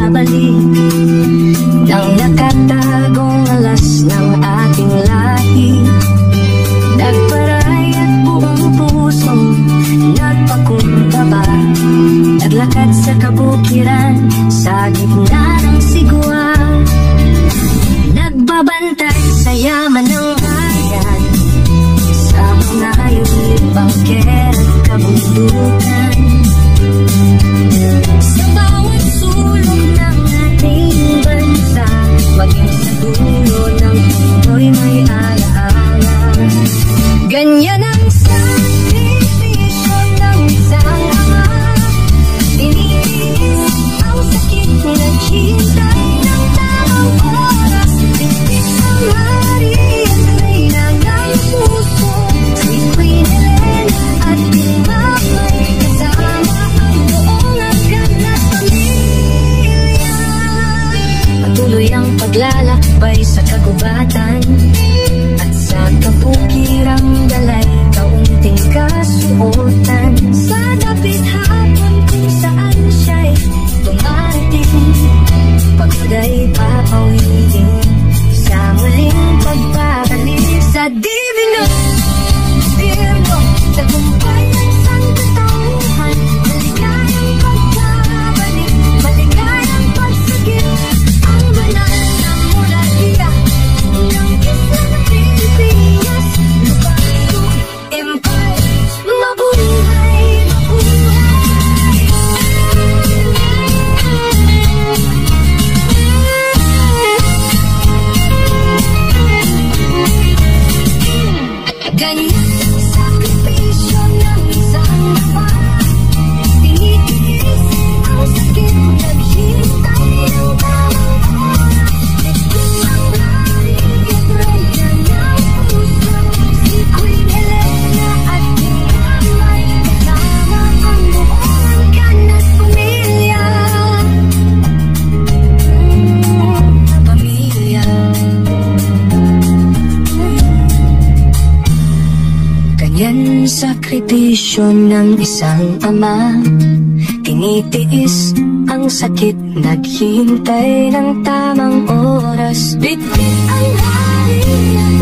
pagbabalik ng nakatagong alas ng ating lahi. Nagparay at buong pusong nagpakumbaba, naglakad sa kabukiran sa gitna ng sigwa. Nagbabantay sa yaman ng bayan, sa mga hayop, bangker at kabundukan. Sa bawat sulok ng ating bansa, maging sa dulo ng mundo may alaala. Ganyan ang sakripisyo ng isang ama, tiniis ang sakit, naghihintay ng tamang oras. Tintis ang hari at reyna ng puso, si Queen Helena at Timapay, kasama ang buong hanggan na pamilya. Patuloy ang paglalakbay sa kagubatan at sa kapukirang dalay, kaunting kasuotan. Sa dapit hapon kung saan siya'y dumarating, pagod ay papawiin sa muling pagbabalik sa Divino Birmo. Tagumpay ang sangkatauhan, maligayang pagbabalik, maligayang pagsagip, ang banal na monarkiya ng isla ng Pilipinas. Lupaso Empire, mabuhay, mabuhay. Ganyan ang sakripisyo ng isang ama, tinitiis ang sakit, naghihintay ng tamang oras. Tintis ang hari at reyna ng puso, si Queen Helena at Timapay, kasama ang buong hanggan at pamilya. Pamilya. Ganyan sakripisyo ng isang ama, tinitiis ang sakit, naghihintay ng tamang oras. Bitbit ang hari at